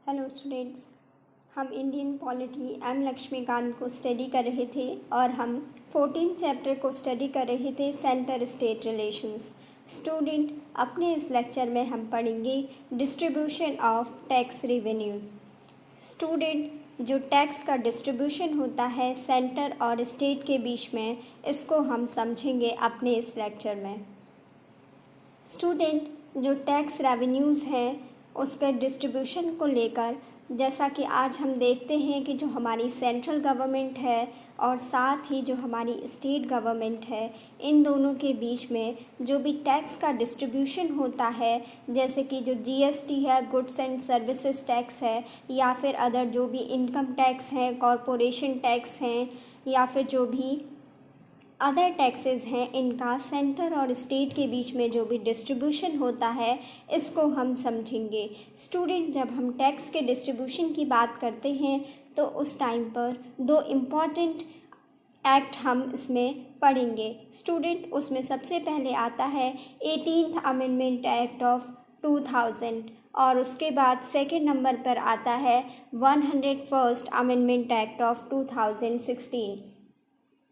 Hello students, हम Indian polity M Laxmikant को study कर रहे थे और हम 14 चैप्टर को स्टडी कर रहे थे सेंटर स्टेट रिलेशंस। स्टूडेंट, अपने इस लेक्चर में हम पढ़ेंगे distribution of tax revenues. Student, जो टैक्स का डिस्ट्रीब्यूशन होता है सेंटर और स्टेट के बीच में, इसको हम समझेंगे अपने इस लेक्चर में। स्टूडेंट, जो टैक्स रेवेन्यूज़ हैं उसके डिस्ट्रीब्यूशन को लेकर, जैसा कि आज हम देखते हैं कि जो हमारी सेंट्रल गवर्नमेंट है और साथ ही जो हमारी स्टेट गवर्नमेंट है, इन दोनों के बीच में जो भी टैक्स का डिस्ट्रीब्यूशन होता है, जैसे कि जो जीएसटी है, गुड्स एंड सर्विसेज टैक्स है, या फिर अदर जो भी इनकम टैक्स हैं, कॉरपोरेशन टैक्स हैं, या फिर जो भी अदर टैक्सेस हैं, इनका सेंटर और स्टेट के बीच में जो भी डिस्ट्रीब्यूशन होता है, इसको हम समझेंगे। स्टूडेंट, जब हम टैक्स के डिस्ट्रीब्यूशन की बात करते हैं तो उस टाइम पर दो इम्पॉर्टेंट एक्ट हम इसमें पढ़ेंगे। स्टूडेंट, उसमें सबसे पहले आता है 18th अमेंडमेंट एक्ट ऑफ 2000 और उसके बाद सेकेंड नंबर पर आता है 101st amendment act of 2016।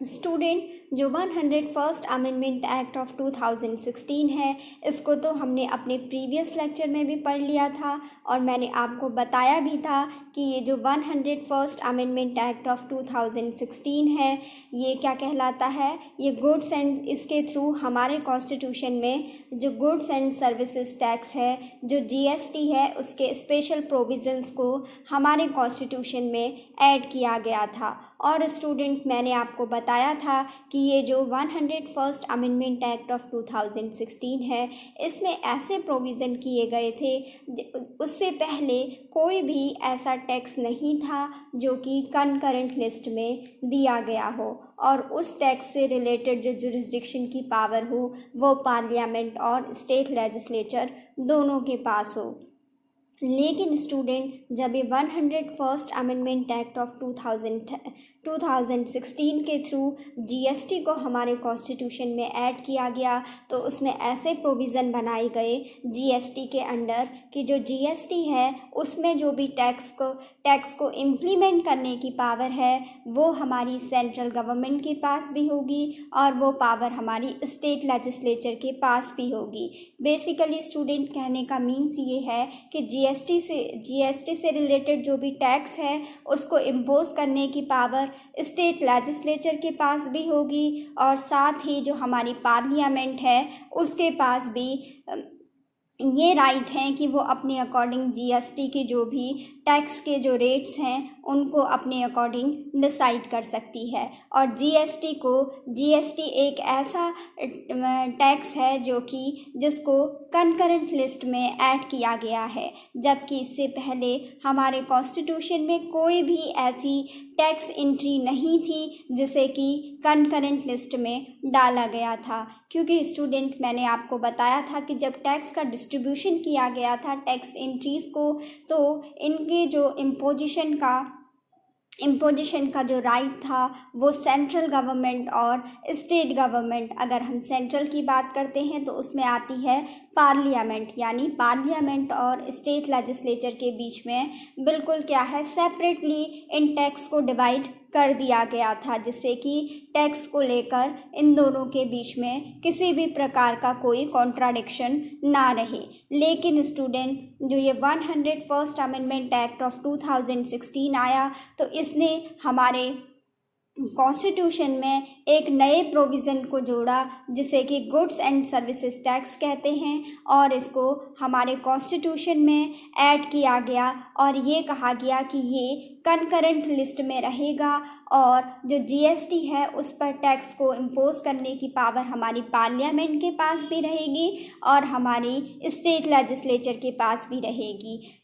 Student, जो 101st अमेंडमेंट एक्ट ऑफ 2016 है, इसको तो हमने अपने प्रीवियस लेक्चर में भी पढ़ लिया था और मैंने आपको बताया भी था कि ये जो 101st अमेंडमेंट एक्ट ऑफ 2016 है, ये क्या कहलाता है, ये गुड्स एंड, इसके थ्रू हमारे कॉन्स्टिट्यूशन में जो गुड्स एंड सर्विसेज टैक्स है, जो जीएसटी है, उसके स्पेशल प्रोविजंस को हमारे कॉन्स्टिट्यूशन में ऐड किया गया था। और स्टूडेंट, मैंने आपको बताया था कि ये जो 101st अमेंडमेंट एक्ट ऑफ 2016 है, इसमें ऐसे प्रोविज़न किए गए थे, उससे पहले कोई भी ऐसा टैक्स नहीं था जो कि कंकरेंट लिस्ट में दिया गया हो और उस टैक्स से रिलेटेड जो जुरिस्डिक्शन की पावर हो वो पार्लियामेंट और स्टेट लेजिस्लेचर दोनों के पास हो। लेकिन स्टूडेंट, जब ये 101st अमेंडमेंट एक्ट ऑफ 2016 के थ्रू जीएसटी को हमारे कॉन्स्टिट्यूशन में ऐड किया गया, तो उसमें ऐसे प्रोविज़न बनाए गए जीएसटी के अंडर कि जो जीएसटी है उसमें जो भी टैक्स को इम्प्लीमेंट करने की पावर है वो हमारी सेंट्रल गवर्नमेंट के पास भी होगी और वो पावर हमारी स्टेट लेजिस्लेचर के पास भी होगी। बेसिकली स्टूडेंट, कहने का मीन्स ये है कि जीएसटी से रिलेटेड जो भी टैक्स है उसको इम्पोज करने की पावर स्टेट लेजिस्लेचर के पास भी होगी और साथ ही जो हमारी पार्लियामेंट है उसके पास भी ये राइट है कि वो अपने अकॉर्डिंग जीएसटी के जो भी टैक्स के जो रेट्स हैं उनको अपने अकॉर्डिंग डिसाइड कर सकती है। और जीएसटी एक ऐसा टैक्स है जो कि जिसको कंकरेंट लिस्ट में ऐड किया गया है, जबकि इससे पहले हमारे कॉन्स्टिट्यूशन में कोई भी ऐसी टैक्स एंट्री नहीं थी जिसे कि कंकरेंट लिस्ट में डाला गया था। क्योंकि स्टूडेंट, मैंने आपको बताया था कि जब टैक्स का डिस्ट्रीब्यूशन किया गया था टैक्स एंट्रीज़ को, तो इनके जो इम्पोजिशन का जो राइट था वो सेंट्रल गवर्नमेंट और स्टेट गवर्नमेंट, अगर हम सेंट्रल की बात करते हैं तो उसमें आती है पार्लियामेंट, यानी पार्लियामेंट और स्टेट लेजिस्लेचर के बीच में बिल्कुल क्या है, सेपरेटली इन टैक्स को डिवाइड कर दिया गया था, जिससे कि टैक्स को लेकर इन दोनों के बीच में किसी भी प्रकार का कोई कॉन्ट्राडिक्शन ना रहे। लेकिन स्टूडेंट, जो ये 101st अमेंडमेंट एक्ट ऑफ 2016 आया तो इसने हमारे कॉन्स्टिट्यूशन में एक नए प्रोविज़न को जोड़ा जिसे कि गुड्स एंड सर्विसेज टैक्स कहते हैं, और इसको हमारे कॉन्स्टिट्यूशन में ऐड किया गया और ये कहा गया कि ये कंकरेंट लिस्ट में रहेगा और जो जीएसटी है उस पर टैक्स को इम्पोज करने की पावर हमारी पार्लियामेंट के पास भी रहेगी और हमारी स्टेट लेजिस्लेचर के पास भी रहेगी।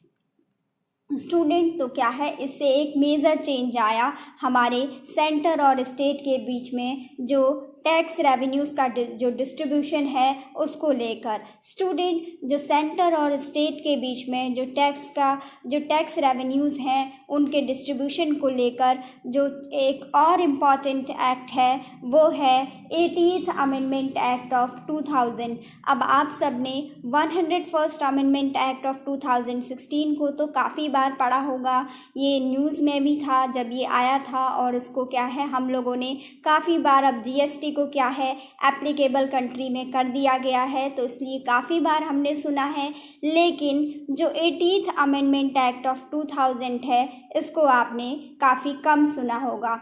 स्टूडेंट, तो क्या है, इससे एक मेजर चेंज आया हमारे सेंटर और स्टेट के बीच में जो टैक्स रेवेन्यूज़ का जो डिस्ट्रीब्यूशन है उसको लेकर। स्टूडेंट, जो सेंटर और स्टेट के बीच में जो टैक्स रेवेन्यूज़ हैं उनके डिस्ट्रीब्यूशन को लेकर जो एक और इम्पॉर्टेंट एक्ट है वो है 80th अमेंडमेंट एक्ट ऑफ 2000। अब आप सब ने 101st अमेंडमेंट एक्ट ऑफ 2016 को तो काफ़ी बार पढ़ा होगा, ये न्यूज़ में भी था जब ये आया था, और उसको क्या है हम लोगों ने काफ़ी बार अब जीएसटी को क्या है एप्लीकेबल कंट्री में कर दिया गया है, तो इसलिए काफ़ी बार हमने सुना है। लेकिन जो 80th अमेंडमेंट एक्ट ऑफ 2000 है इसको आपने काफ़ी कम सुना होगा।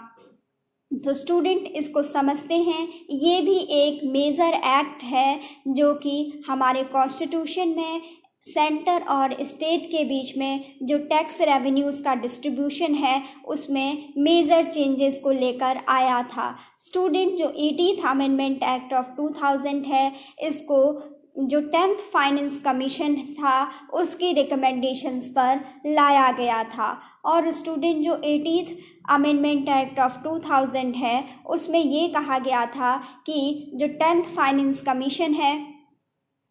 तो स्टूडेंट इसको समझते हैं, ये भी एक मेजर एक्ट है जो कि हमारे कॉन्स्टिट्यूशन में सेंटर और स्टेट के बीच में जो टैक्स रेवेन्यूज़ का डिस्ट्रीब्यूशन है उसमें मेजर चेंजेस को लेकर आया था। स्टूडेंट जो 80th अमेंडमेंट एक्ट ऑफ 2000 है इसको जो 10th फाइनेंस कमीशन था उसकी रिकमेंडेशंस पर लाया गया था। और स्टूडेंट जो 80th अमेंडमेंट एक्ट ऑफ 2000 है उसमें ये कहा गया था कि जो 10th फाइनेंस कमीशन है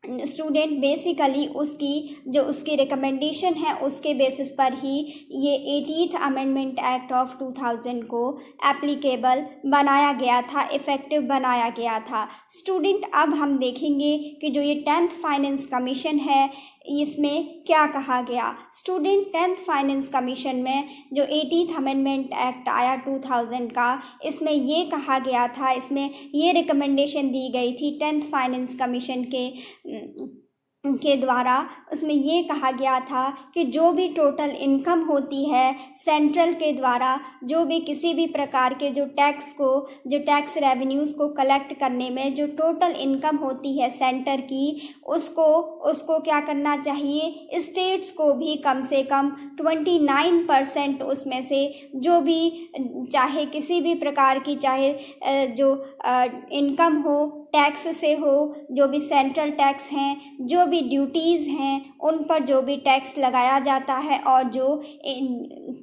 स्टूडेंट बेसिकली उसकी रिकमेंडेशन है उसके बेसिस पर ही ये 80th अमेंडमेंट एक्ट ऑफ 2000 को एप्लीकेबल बनाया गया था, इफ़ेक्टिव बनाया गया था। स्टूडेंट अब हम देखेंगे कि जो ये 10th फाइनेंस कमीशन है इसमें क्या कहा गया। स्टूडेंट 10th फाइनेंस कमीशन में जो 80th अमेंडमेंट एक्ट आया 2000 का, इसमें ये कहा गया था, इसमें ये रिकमेंडेशन दी गई थी 10th फाइनेंस कमीशन के द्वारा। उसमें ये कहा गया था कि जो भी टोटल इनकम होती है सेंट्रल के द्वारा, जो भी किसी भी प्रकार के जो टैक्स रेवेन्यूज़ को कलेक्ट करने में जो टोटल इनकम होती है सेंटर की, उसको क्या करना चाहिए, स्टेट्स को भी कम से कम 29% उसमें से जो भी चाहे किसी भी प्रकार की चाहे जो इनकम हो टैक्स से हो, जो भी सेंट्रल टैक्स हैं, जो भी ड्यूटीज़ हैं, उन पर जो भी टैक्स लगाया जाता है, और जो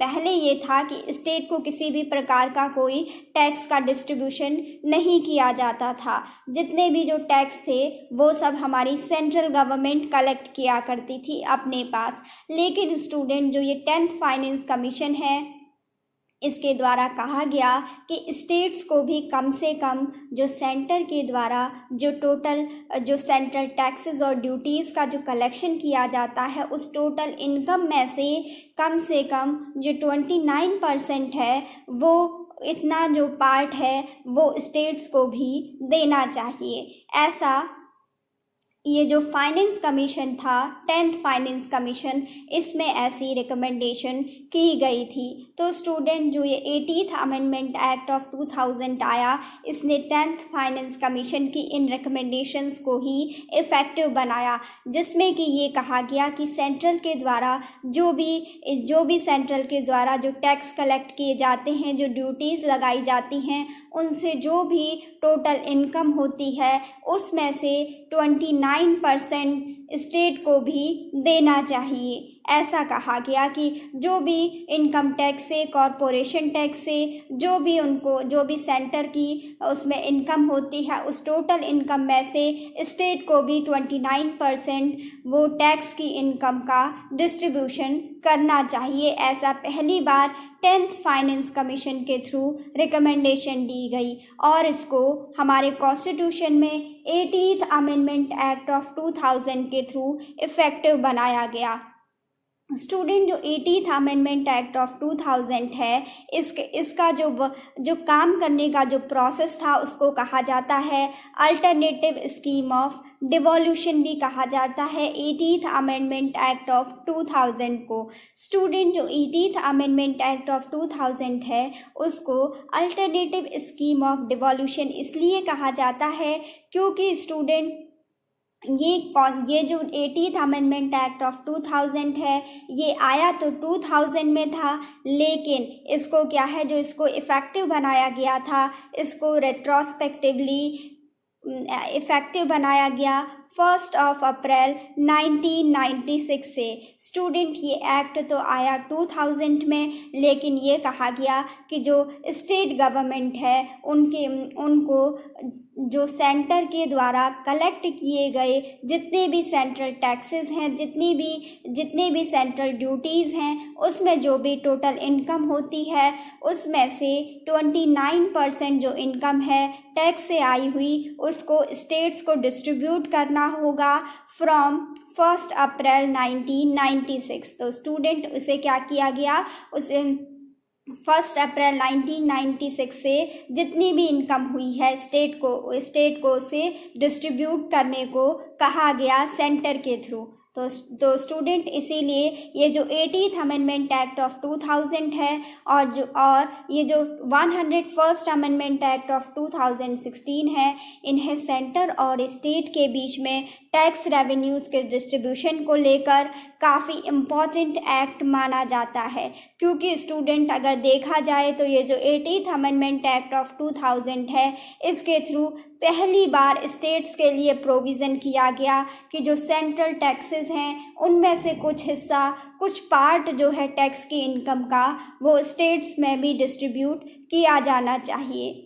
पहले ये था कि स्टेट को किसी भी प्रकार का कोई टैक्स का डिस्ट्रीब्यूशन नहीं किया जाता था, जितने भी जो टैक्स थे वो सब हमारी सेंट्रल गवर्नमेंट कलेक्ट किया करती थी अपने पास। लेकिन स्टूडेंट जो ये 10th फाइनेंस कमीशन है इसके द्वारा कहा गया कि स्टेट्स को भी कम से कम जो सेंटर के द्वारा जो टोटल जो सेंट्रल टैक्सेस और ड्यूटीज़ का जो कलेक्शन किया जाता है उस टोटल इनकम में से कम जो 29% है वो इतना जो पार्ट है वो स्टेट्स को भी देना चाहिए। ऐसा ये जो फाइनेंस कमीशन था 10th फाइनेंस कमीशन, इसमें ऐसी रिकमेंडेशन की गई थी। तो स्टूडेंट जो ये 80th अमेंडमेंट एक्ट ऑफ 2000 आया, इसने 10th फाइनेंस कमीशन की इन रिकमेंडेशंस को ही इफ़ेक्टिव बनाया, जिसमें कि ये कहा गया कि सेंट्रल के द्वारा जो भी सेंट्रल के द्वारा जो टैक्स कलेक्ट किए जाते हैं, जो ड्यूटीज़ लगाई जाती हैं, उनसे जो भी टोटल इनकम होती है उसमें से 29% स्टेट को भी देना चाहिए। ऐसा कहा गया कि जो भी इनकम टैक्स से, कॉरपोरेशन टैक्स से, जो भी सेंटर की उसमें इनकम होती है उस टोटल इनकम में से स्टेट को भी 29% वो टैक्स की इनकम का डिस्ट्रीब्यूशन करना चाहिए। ऐसा पहली बार 10th फाइनेंस कमीशन के थ्रू रिकमेंडेशन दी गई, और इसको हमारे कॉन्स्टिट्यूशन में 80th अमेंडमेंट एक्ट ऑफ 2000 के थ्रू इफ़ेक्टिव बनाया गया। स्टूडेंट जो 80th अमेंडमेंट एक्ट ऑफ 2000 है, इसका जो काम करने का जो प्रोसेस था उसको कहा जाता है अल्टरनेटिव स्कीम ऑफ डिवोल्यूशन भी कहा जाता है 80th अमेंडमेंट एक्ट ऑफ 2000 को। स्टूडेंट जो 80th अमेंडमेंट एक्ट ऑफ 2000 है उसको अल्टरनेटिव स्कीम ऑफ डिवोल्यूशन इसलिए कहा जाता है क्योंकि स्टूडेंट ये जो 80th अमेंडमेंट एक्ट ऑफ 2000 है ये आया तो 2000 में था, लेकिन इसको क्या है जो इसको इफ़ेक्टिव बनाया गया था, इसको रेट्रोस्पेक्टिवली इफ़ेक्टिव बनाया गया 1 अप्रैल 1996 से। स्टूडेंट ये एक्ट तो आया 2000 में, लेकिन ये कहा गया कि जो स्टेट गवर्नमेंट है उनको जो सेंटर के द्वारा कलेक्ट किए गए जितने भी सेंट्रल टैक्सेस हैं, जितने भी सेंट्रल ड्यूटीज़ हैं, उसमें जो भी टोटल इनकम होती है उसमें से 29% जो इनकम है टैक्स से आई हुई उसको स्टेट्स को डिस्ट्रीब्यूट करना होगा फ्रॉम 1 अप्रैल 1996। तो स्टूडेंट उसे क्या किया गया, उसे 1 अप्रैल 1996 से जितनी भी इनकम हुई है स्टेट को उसे डिस्ट्रीब्यूट करने को कहा गया सेंटर के थ्रू। तो स्टूडेंट इसीलिए ये जो 18th अमेंडमेंट एक्ट ऑफ 2000 है और ये जो 101st अमेंडमेंट एक्ट ऑफ 2016 है, इन्हें सेंटर और स्टेट के बीच में टैक्स रेवेन्यूज़ के डिस्ट्रीब्यूशन को लेकर काफ़ी इम्पॉर्टेंट एक्ट माना जाता है। क्योंकि स्टूडेंट अगर देखा जाए तो ये जो 18th अमेंडमेंट एक्ट ऑफ 2000 है, इसके थ्रू पहली बार स्टेट्स के लिए प्रोविज़न किया गया कि जो सेंट्रल टैक्सेस हैं उनमें से कुछ पार्ट जो है टैक्स की इनकम का वो स्टेट्स में भी डिस्ट्रीब्यूट किया जाना चाहिए।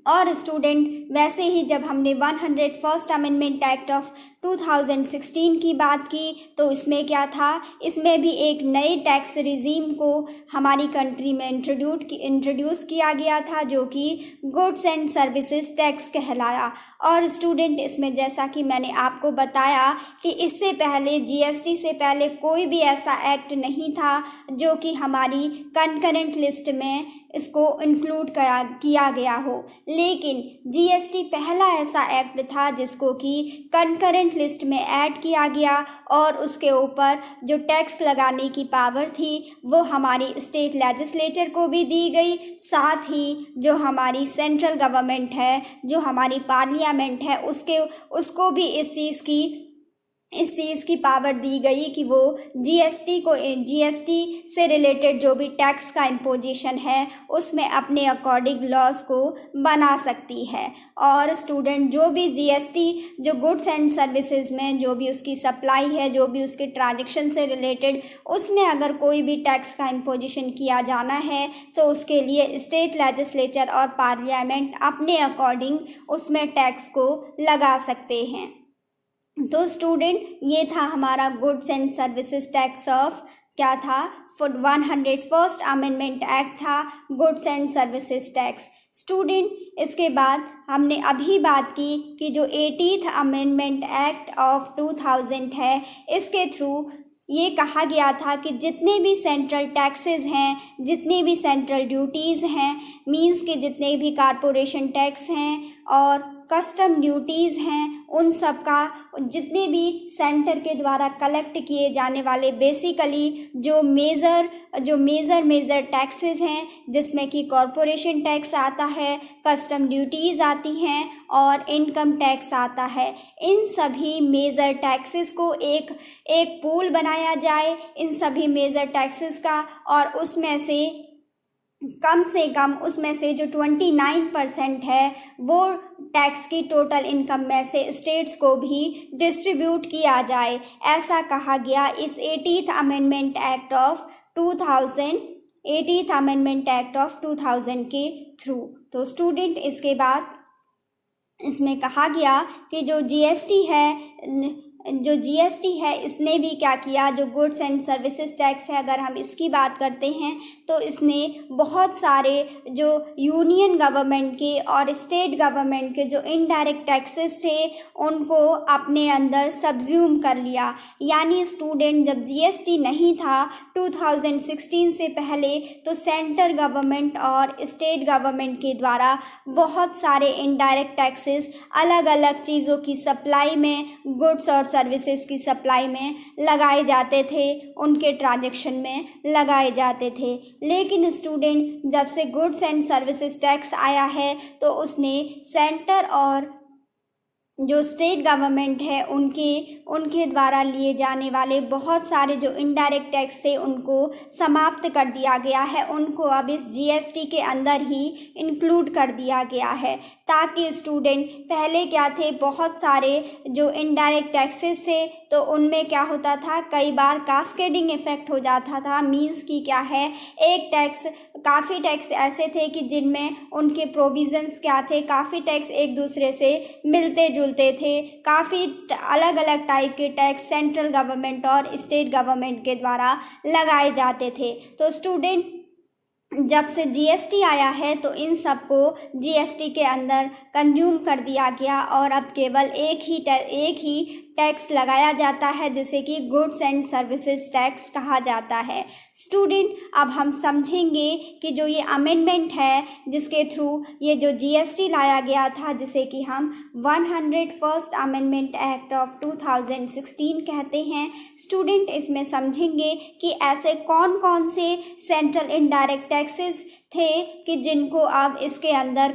और स्टूडेंट वैसे ही जब हमने 101st अमेंडमेंट एक्ट ऑफ 2016 की बात की तो इसमें क्या था, इसमें भी एक नए टैक्स रिजीम को हमारी कंट्री में इंट्रोड्यूस किया गया था जो कि गुड्स एंड सर्विसेज टैक्स कहलाया। और स्टूडेंट इसमें जैसा कि मैंने आपको बताया कि इससे पहले जीएसटी से पहले कोई भी ऐसा एक्ट नहीं था जो कि हमारी कंकरेंट लिस्ट में इसको इंक्लूड किया गया हो, लेकिन जीएसटी पहला ऐसा एक्ट था जिसको कि कंकरेंट लिस्ट में ऐड किया गया और उसके ऊपर जो टैक्स लगाने की पावर थी वो हमारी स्टेट लेजिस्लेचर को भी दी गई, साथ ही जो हमारी सेंट्रल गवर्नमेंट है, जो हमारी पार्लियामेंट है, उसको भी इस चीज़ की पावर दी गई कि वो जीएसटी से रिलेटेड जो भी टैक्स का इम्पोजिशन है उसमें अपने अकॉर्डिंग लॉज को बना सकती है। और स्टूडेंट जो भी जीएसटी जो गुड्स एंड सर्विसेज में जो भी उसकी सप्लाई है, जो भी उसके ट्रांजैक्शन से रिलेटेड, उसमें अगर कोई भी टैक्स का इम्पोजिशन किया जाना है तो उसके लिए स्टेट लेजिस्लेचर और पार्लियामेंट अपने अकॉर्डिंग उसमें टैक्स को लगा सकते हैं। तो स्टूडेंट ये था हमारा goods and services tax of क्या था 101st अमेंडमेंट एक्ट था goods and services tax. Student इसके बाद हमने अभी बात की कि जो 18th अमेंडमेंट एक्ट ऑफ 2000 है, इसके थ्रू ये कहा गया था कि जितने भी सेंट्रल टैक्सेस हैं, जितनी भी सेंट्रल ड्यूटीज़ हैं, मींस के जितने भी कारपोरेशन टैक्स हैं और कस्टम ड्यूटीज़ हैं, उन सब का जितने भी सेंटर के द्वारा कलेक्ट किए जाने वाले बेसिकली जो मेजर टैक्सेस हैं, जिसमें कि कॉरपोरेशन टैक्स आता है, कस्टम ड्यूटीज़ आती हैं और इनकम टैक्स आता है, इन सभी मेजर टैक्सेस को एक पूल बनाया जाए इन सभी मेजर टैक्सेस का, और उसमें से कम उसमें से जो 29% है वो टैक्स की टोटल इनकम में से स्टेट्स को भी डिस्ट्रीब्यूट किया जाए, ऐसा कहा गया इस 18th अमेंडमेंट एक्ट ऑफ 2000 के थ्रू। तो स्टूडेंट इसके बाद इसमें कहा गया कि जो जीएसटी है इसने भी क्या किया, जो गुड्स एंड सर्विसेज टैक्स है अगर हम इसकी बात करते हैं तो इसने बहुत सारे जो यूनियन गवर्नमेंट के और स्टेट गवर्नमेंट के जो इनडायरेक्ट टैक्सेस थे उनको अपने अंदर सब्ज्यूम कर लिया। यानी स्टूडेंट जब जीएसटी नहीं था 2016 से पहले तो सेंट्रल गवर्नमेंट और स्टेट गवर्नमेंट के द्वारा बहुत सारे इनडायरेक्ट टैक्सेस अलग अलग चीज़ों की सप्लाई में, गुड्स और सर्विसेज की सप्लाई में लगाए जाते थे, उनके ट्रांजैक्शन में लगाए जाते थे। लेकिन स्टूडेंट जब से गुड्स एंड सर्विसेज टैक्स आया है तो उसने सेंटर और जो स्टेट गवर्नमेंट है उनके द्वारा लिए जाने वाले बहुत सारे जो इनडायरेक्ट टैक्स थे उनको समाप्त कर दिया गया है, उनको अब इस जीएसटी के अंदर ही इंक्लूड कर दिया गया है। ताकि स्टूडेंट पहले क्या थे, बहुत सारे जो इनडायरेक्ट टैक्सेस थे तो उनमें क्या होता था, कई बार कास्केडिंग इफेक्ट हो जाता था। मीन्स कि क्या है, एक टैक्स, काफ़ी टैक्स ऐसे थे कि जिनमें उनके प्रोविजंस क्या थे, काफ़ी टैक्स एक दूसरे से मिलते जुलते थे। काफ़ी अलग अलग टाइप के टैक्स सेंट्रल गवर्नमेंट और स्टेट गवर्नमेंट के द्वारा लगाए जाते थे। तो स्टूडेंट जब से जीएसटी आया है तो इन सबको जीएसटी के अंदर कंज्यूम कर दिया गया और अब केवल एक ही टैक्स लगाया जाता है जिसे कि गुड्स एंड सर्विसेज टैक्स कहा जाता है। स्टूडेंट अब हम समझेंगे कि जो ये अमेंडमेंट है जिसके थ्रू ये जो जीएसटी लाया गया था, जिसे कि हम 101st अमेंडमेंट एक्ट ऑफ 2016 कहते हैं। स्टूडेंट इसमें समझेंगे कि ऐसे कौन कौन से सेंट्रल इनडायरेक्ट टैक्सेस थे कि जिनको अब इसके अंदर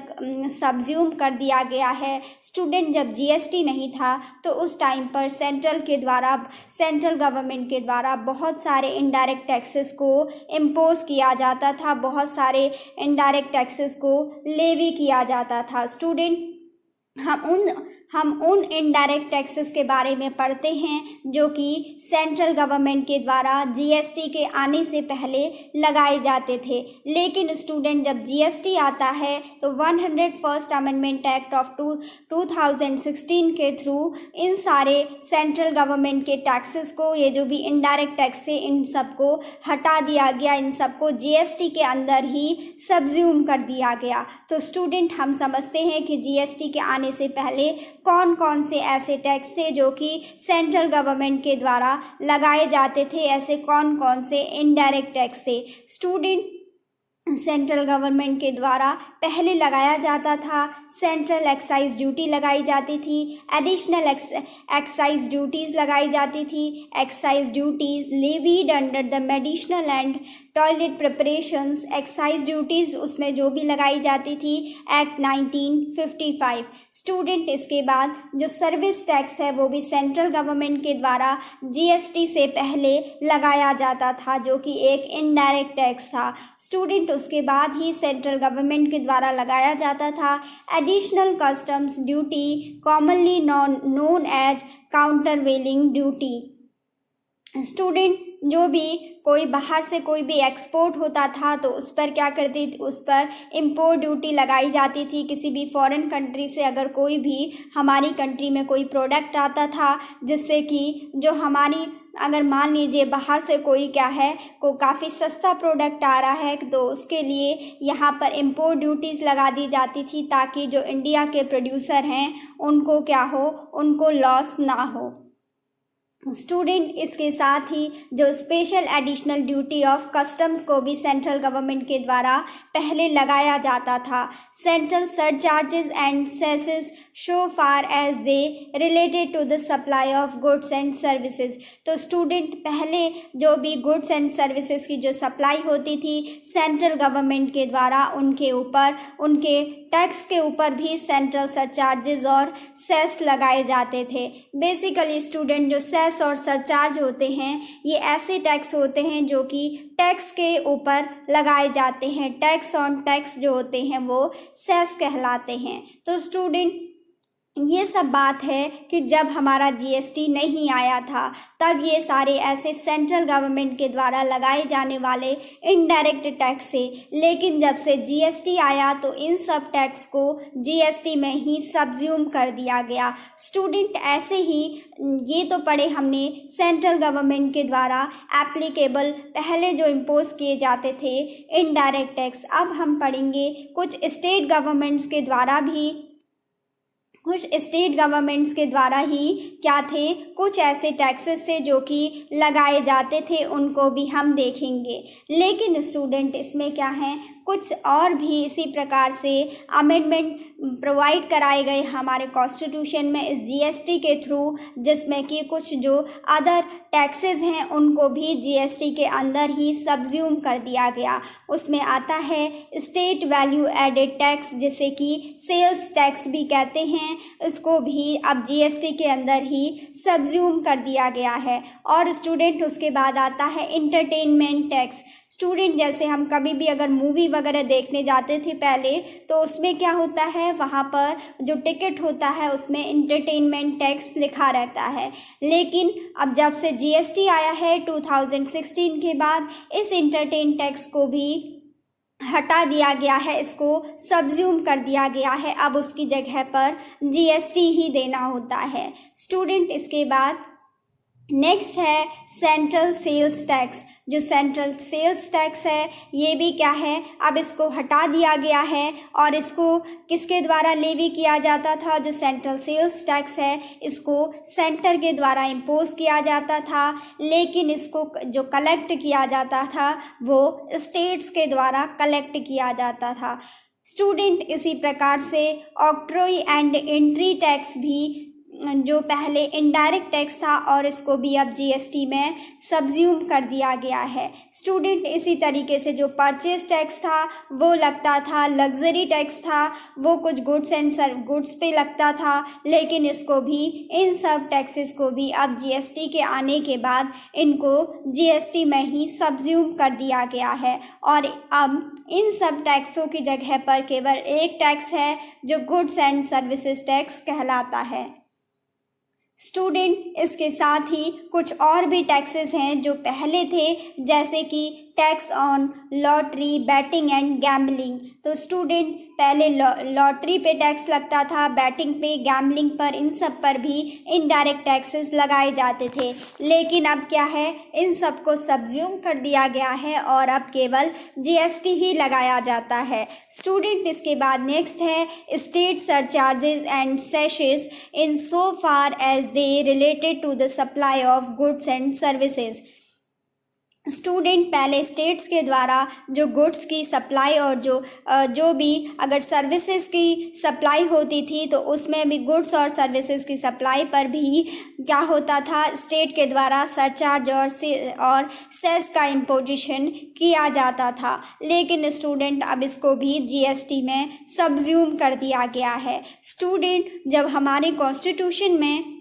सब्ज्यूम कर दिया गया है। स्टूडेंट जब जीएसटी नहीं था तो उस टाइम पर सेंट्रल गवर्नमेंट के द्वारा बहुत सारे इनडायरेक्ट टैक्सेस को इम्पोज किया जाता था, बहुत सारे इनडायरेक्ट टैक्सेस को लेवी किया जाता था। स्टूडेंट हम उन इनडायरेक्ट टैक्सेस के बारे में पढ़ते हैं जो कि सेंट्रल गवर्नमेंट के द्वारा जीएसटी के आने से पहले लगाए जाते थे। लेकिन स्टूडेंट जब जीएसटी आता है तो 101st अमेंडमेंट एक्ट ऑफ 2016 के थ्रू इन सारे सेंट्रल गवर्नमेंट के टैक्सेस को, ये जो भी इनडायरेक्ट टैक्स थे, इन सबको हटा दिया गया, इन सबको जीएसटी के अंदर ही सब्ज्यूम कर दिया गया। तो स्टूडेंट हम समझते हैं कि जीएसटी के आने से पहले कौन कौन से ऐसे टैक्स थे जो कि सेंट्रल गवर्नमेंट के द्वारा लगाए जाते थे, ऐसे कौन कौन से इनडायरेक्ट टैक्स थे। स्टूडेंट सेंट्रल गवर्नमेंट के द्वारा पहले लगाया जाता था, सेंट्रल एक्साइज ड्यूटी लगाई जाती थी, एडिशनल एक्साइज ड्यूटीज़ लगाई जाती थी, excise duties levied under the medicinal and toilet preparations, excise duties उसमें जो भी लगाई जाती थी एक्ट 1955। स्टूडेंट इसके बाद जो सर्विस टैक्स है वो भी सेंट्रल गवर्नमेंट के द्वारा जीएसटी से पहले लगाया जाता था, जो कि एक इनडायरेक्ट टैक्स था। स्टूडेंट उसके बाद ही सेंट्रल गवर्नमेंट के द्वारा लगाया जाता था additional customs duty, commonly known as countervailing duty. Student जो भी कोई बाहर से कोई भी एक्सपोर्ट होता था तो उस पर क्या करती थी, उस पर इम्पोर्ट ड्यूटी लगाई जाती थी। किसी भी फॉरेन कंट्री से अगर कोई भी हमारी कंट्री में कोई प्रोडक्ट आता था जिससे कि जो हमारी, अगर मान लीजिए बाहर से कोई क्या है को काफ़ी सस्ता प्रोडक्ट आ रहा है तो उसके लिए यहाँ पर इम्पोर्ट ड्यूटीज़ लगा दी जाती थी ताकि जो इंडिया के प्रोड्यूसर हैं उनको क्या हो, उनको लॉस ना हो। स्टूडेंट इसके साथ ही जो special additional duty of customs को भी सेंट्रल गवर्नमेंट के द्वारा पहले लगाया जाता था। Central surcharges and cesses so far as they related to the supply of goods and services. तो स्टूडेंट पहले जो भी गुड्स एंड सर्विसेज की जो सप्लाई होती थी सेंट्रल गवर्नमेंट के द्वारा, उनके ऊपर, उनके टैक्स के ऊपर भी सेंट्रल सरचार्जेस और सेस लगाए जाते थे। बेसिकली स्टूडेंट जो सेस और सरचार्ज होते हैं ये ऐसे टैक्स होते हैं जो कि टैक्स के ऊपर लगाए जाते हैं। टैक्स ऑन टैक्स जो होते हैं वो सेस कहलाते हैं। तो स्टूडेंट ये सब बात है कि जब हमारा जीएसटी नहीं आया था तब ये सारे ऐसे सेंट्रल गवर्नमेंट के द्वारा लगाए जाने वाले इनडायरेक्ट टैक्स थे। लेकिन जब से जीएसटी आया तो इन सब टैक्स को जीएसटी में ही सब्ज्यूम कर दिया गया। स्टूडेंट ऐसे ही ये तो पढ़े हमने सेंट्रल गवर्नमेंट के द्वारा एप्लीकेबल पहले जो इम्पोज किए जाते थे इनडायरेक्ट टैक्स। अब हम पढ़ेंगे कुछ स्टेट गवर्नमेंट्स के द्वारा ही क्या थे, कुछ ऐसे टैक्सेस थे जो कि लगाए जाते थे, उनको भी हम देखेंगे। लेकिन स्टूडेंट इसमें क्या है, कुछ और भी इसी प्रकार से अमेंडमेंट प्रोवाइड कराए गए हमारे कॉन्स्टिट्यूशन में इस जीएसटी के थ्रू, जिसमें कि कुछ जो अदर टैक्सेस हैं उनको भी जीएसटी के अंदर ही सब्ज्यूम कर दिया गया। उसमें आता है स्टेट वैल्यू एडेड टैक्स, जिसे कि सेल्स टैक्स भी कहते हैं, इसको भी अब जीएसटी के अंदर ही सब्ज्यूम कर दिया गया है। और स्टूडेंट उसके बाद आता है इंटरटेनमेंट टैक्स। स्टूडेंट जैसे हम कभी भी अगर मूवी वगैरह देखने जाते थे पहले, तो उसमें क्या होता है, वहाँ पर जो टिकट होता है उसमें इंटरटेनमेंट टैक्स लिखा रहता है। लेकिन अब जब से जीएसटी आया है 2016 के बाद, इस इंटरटेन टैक्स को भी हटा दिया गया है, इसको सब्ज्यूम कर दिया गया है। अब उसकी जगह पर जीएसटी ही देना होता है स्टूडेंट। इसके बाद नेक्स्ट है सेंट्रल सेल्स टैक्स। जो सेंट्रल सेल्स टैक्स है ये भी क्या है, अब इसको हटा दिया गया है और इसको किसके द्वारा लेवी किया जाता था। जो सेंट्रल सेल्स टैक्स है इसको सेंटर के द्वारा इम्पोज किया जाता था, लेकिन इसको जो कलेक्ट किया जाता था वो स्टेट्स के द्वारा कलेक्ट किया जाता था स्टूडेंट। इसी प्रकार से ऑक्ट्रॉय एंड एंट्री टैक्स भी जो पहले इनडायरेक्ट टैक्स था और इसको भी अब जीएसटी में सब्ज्यूम कर दिया गया है स्टूडेंट। इसी तरीके से जो परचेज टैक्स था वो लगता था, लग्जरी टैक्स था वो कुछ गुड्स एंड गुड्स पे लगता था, लेकिन इसको भी, इन सब टैक्सेस को भी अब जीएसटी के आने के बाद इनको जीएसटी में ही सब्ज्यूम कर दिया गया है। और अब इन सब टैक्सों की जगह पर केवल एक टैक्स है जो गुड्स एंड सर्विसेज टैक्स कहलाता है स्टूडेंट। इसके साथ ही कुछ और भी टैक्सेस हैं जो पहले थे, जैसे कि tax on lottery, batting and gambling. तो स्टूडेंट पहले लॉटरी पे टैक्स लगता था, बैटिंग पे, गैम्बलिंग पर, इन सब पर भी इनडायरेक्ट टैक्सेस लगाए जाते थे। लेकिन अब क्या है, इन सब को सब्ज्यूम कर दिया गया है और अब केवल जीएसटी ही लगाया जाता है स्टूडेंट। इसके बाद नेक्स्ट है state surcharges and cesses in so far as they related to the supply of goods and services. Student पहले स्टेट्स के द्वारा जो गुड्स की सप्लाई और जो भी अगर सर्विसेज की सप्लाई होती थी, तो उसमें भी गुड्स और सर्विसेज की सप्लाई पर भी क्या होता था, स्टेट के द्वारा सरचार्ज और सेस का इम्पोजिशन किया जाता था। लेकिन स्टूडेंट अब इसको भी जीएसटी में सब्ज्यूम कर दिया गया है स्टूडेंट। जब हमारे कॉन्स्टिट्यूशन में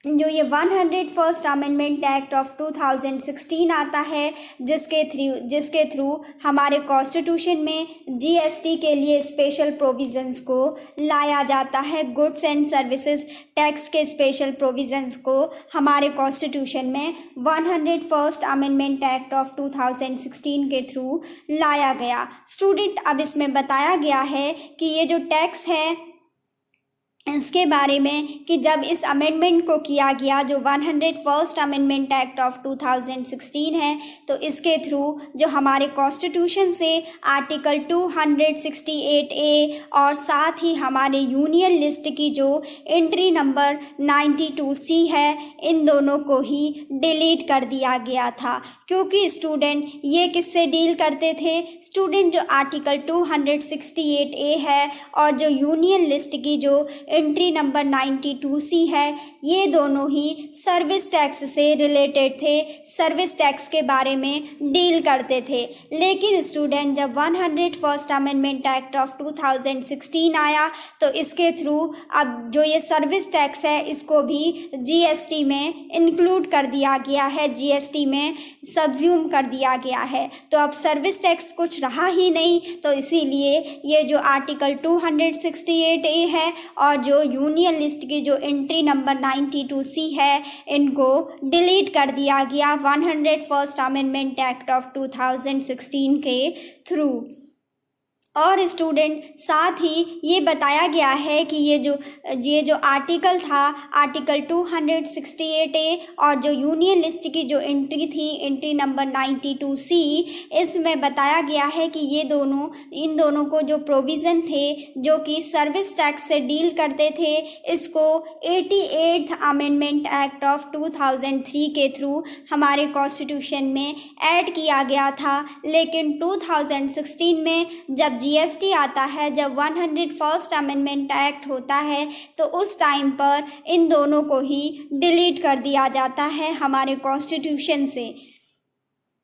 जो ये 101st अमेंडमेंट एक्ट ऑफ 2016 आता है, जिसके थ्रू हमारे कॉन्स्टिट्यूशन में जीएसटी के लिए स्पेशल प्रोविजंस को लाया जाता है। गुड्स एंड सर्विसेज टैक्स के स्पेशल प्रोविजंस को हमारे कॉन्स्टिट्यूशन में 101st अमेंडमेंट एक्ट ऑफ 2016 के थ्रू लाया गया स्टूडेंट। अब इसमें बताया गया है कि ये जो टैक्स है इसके बारे में कि जब इस अमेंडमेंट को किया गया, जो 101st अमेंडमेंट एक्ट ऑफ 2016 है, तो इसके थ्रू जो हमारे कॉन्स्टिट्यूशन से आर्टिकल 268A और साथ ही हमारे यूनियन लिस्ट की जो एंट्री नंबर 92C है, इन दोनों को ही डिलीट कर दिया गया था। क्योंकि स्टूडेंट ये किससे डील करते थे, स्टूडेंट जो आर्टिकल 268A है और जो यूनियन लिस्ट की जो एंट्री नंबर 92C है, ये दोनों ही सर्विस टैक्स से रिलेटेड थे, सर्विस टैक्स के बारे में डील करते थे। लेकिन स्टूडेंट जब 101st अमेंडमेंट एक्ट ऑफ 2016 आया, तो इसके थ्रू अब जो ये सर्विस टैक्स है इसको भी जीएसटी में इंक्लूड कर दिया गया है, जीएसटी में सब्ज्यूम कर दिया गया है। तो अब सर्विस टैक्स कुछ रहा ही नहीं, तो इसीलिए ये जो आर्टिकल 268A है और जो यूनियन लिस्ट की जो एंट्री नंबर 92C है, इनको डिलीट कर दिया गया 101st अमेंडमेंट एक्ट ऑफ 2016 के थ्रू। और स्टूडेंट साथ ही ये बताया गया है कि ये जो आर्टिकल था, आर्टिकल 268A और जो यूनियन लिस्ट की जो एंट्री थी, एंट्री नंबर 92C, इसमें बताया गया है कि इन दोनों को जो प्रोविज़न थे जो कि सर्विस टैक्स से डील करते थे, इसको 88th अमेंडमेंट एक्ट ऑफ 2003 के थ्रू हमारे कॉन्स्टिट्यूशन में ऐड किया गया था। लेकिन 2016 में जब जीएसटी आता है, जब 101st अमेंडमेंट एक्ट होता है, तो उस टाइम पर इन दोनों को ही डिलीट कर दिया जाता है हमारे कॉन्स्टिट्यूशन से।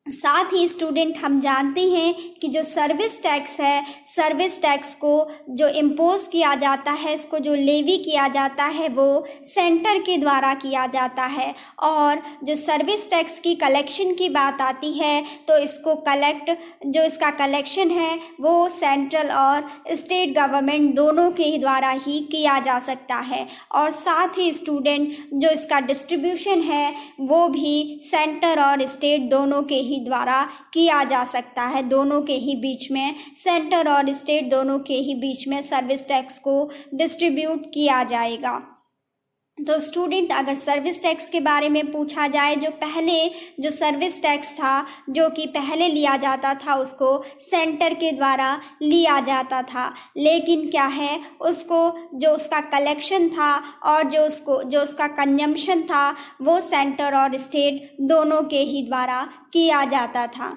साथ ही स्टूडेंट हम जानते हैं कि जो सर्विस टैक्स है, सर्विस टैक्स को जो इम्पोज किया जाता है, इसको जो लेवी किया जाता है वो सेंटर के द्वारा किया जाता है। और जो सर्विस टैक्स की कलेक्शन की बात आती है तो इसका कलेक्शन है वो सेंट्रल और स्टेट गवर्नमेंट दोनों के ही द्वारा ही किया जा सकता है। और साथ ही स्टूडेंट जो इसका डिस्ट्रीब्यूशन है वो भी सेंटर और स्टेट दोनों के ही द्वारा किया जा सकता है। दोनों के ही बीच में, सेंटर और स्टेट दोनों के ही बीच में सर्विस टैक्स को डिस्ट्रीब्यूट किया जाएगा। तो स्टूडेंट अगर सर्विस टैक्स के बारे में पूछा जाए, जो सर्विस टैक्स था जो कि पहले लिया जाता था उसको सेंटर के द्वारा लिया जाता था, लेकिन क्या है जो उसका कलेक्शन था और जो उसका कंजम्पशन था वो सेंटर और स्टेट दोनों के ही द्वारा किया जाता था।